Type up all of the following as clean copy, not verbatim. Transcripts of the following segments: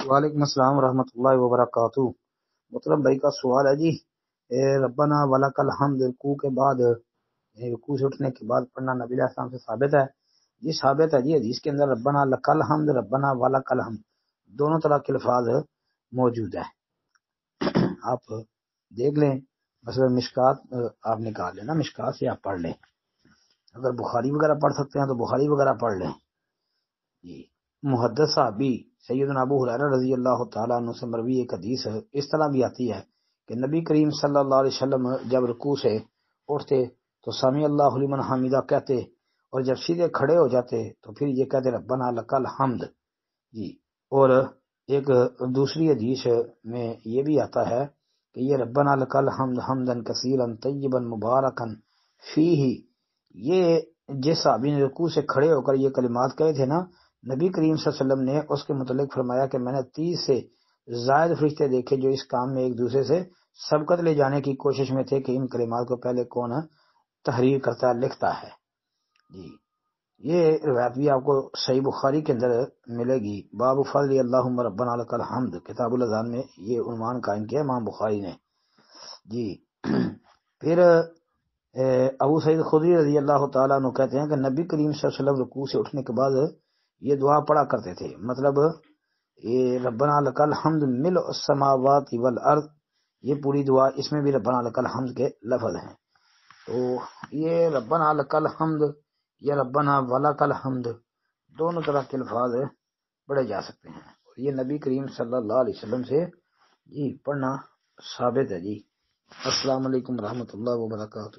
وعلیکم السلام ورحمۃ اللہ وبرکاتہ۔ محترم بھائی کا سوال ہے جی، ربنا ولک الحمد رکوع کے بعد، رکوع سے اٹھنے کے بعد پڑھنا نبی علیہ السلام سے ثابت ہے؟ جی ثابت ہے جی، حدیث کے اندر ربنا لک الحمد، ربنا ولک الحمد دونوں طرح کے الفاظ موجود ہے۔ آپ دیکھ لیں، مثلا مشکات آپ نکال لیں نا، مشکات سے آپ پڑھ لیں، اگر بخاری وغیرہ پڑھ سکتے ہیں تو بخاری وغیرہ پڑھ لیں جی۔ محدث صحابی سیدنا ابو ہریرہ رضی اللہ تعالیٰ عنہ سے مروی ایک حدیث اس طرح بھی آتی ہے کہ نبی کریم صلی اللہ علیہ وسلم جب رکوع سے اٹھتے تو سمی اللہ لمن حمیدہ کہتے، اور جب سیدھے کھڑے ہو جاتے تو پھر یہ کہتے ربنا لک الحمد جی۔ اور ایک دوسری حدیث میں یہ بھی آتا ہے کہ یہ ربنا لک الحمد حمدا کثیرا طیبا مبارکا فیہ، یہ جس صحابی نے رکوع سے کھڑے ہو کر یہ کلمات کہے تھے نا، نبی کریم صلی اللہ علیہ وسلم نے اس کے متعلق فرمایا کہ میں نے 30 سے زائد فرشتے دیکھے جو اس کام میں ایک دوسرے سے سبقت لے جانے کی کوشش میں تھے کہ ان کلمات کو پہلے کون تحریر کرتا ہے، لکھتا ہے جی۔ یہ روایت بھی آپ کو صحیح بخاری کے اندر ملے گی، باب فضل اللہم ربنا لک الحمد، کتاب الاذان میں یہ عنوان قائم کیا امام بخاری نے جی۔ پھر ابو سعید خدری رضی اللہ تعالیٰ عنہ کہتے ہیں کہ نبی کریم صلی اللہ علیہ وسلم رکوع سے اٹھنے کے بعد یہ دعا پڑھا کرتے تھے، مطلب یہ ربنا لک الحمد ملء السماوات والارض، یہ پوری دعا، اس میں بھی ربنا لک الحمد کے لفظ ہیں۔ تو یہ ربنا لک الحمد یا ربنا ولک الحمد دونوں طرح کے الفاظ پڑھے جا سکتے ہیں، اور یہ نبی کریم صلی اللہ علیہ وسلم سے جی پڑھنا ثابت ہے جی۔ السلام علیکم ورحمۃ اللہ وبرکاتہ۔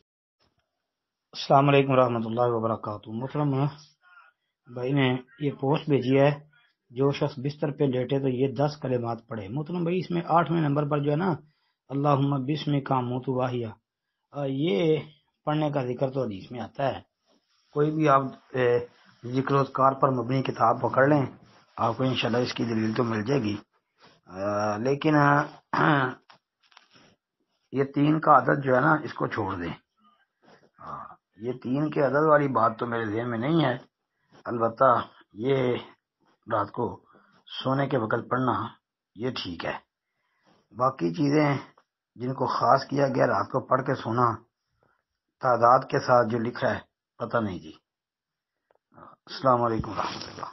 السلام علیکم ورحمۃ اللہ وبرکاتہ۔ محترم بھائی نے یہ پوسٹ بھیجی ہے، جو شخص بستر پہ لیٹے تو یہ 10 کلمات پڑھے۔ محترم بھائی اس میں 8ویں نمبر پر جو ہے نا، اللہم بسمک اموت واحیا، یہ پڑھنے کا ذکر تو حدیث میں آتا ہے۔ کوئی بھی آپ ذکر و اذکار پر مبنی کتاب پکڑ لیں، آپ کو انشاءاللہ اس کی دلیل تو مل جائے گی، لیکن یہ 3 کا عدد جو ہے نا اس کو چھوڑ دیں، یہ 3 کے عدد والی بات تو میرے ذہن میں نہیں ہے، البتہ یہ رات کو سونے کے وقت پڑھنا یہ ٹھیک ہے۔ باقی چیزیں جن کو خاص کیا گیا رات کو پڑھ کے سونا، تعداد کے ساتھ جو لکھا ہے پتہ نہیں جی۔ السلام علیکم ورحمۃ اللہ۔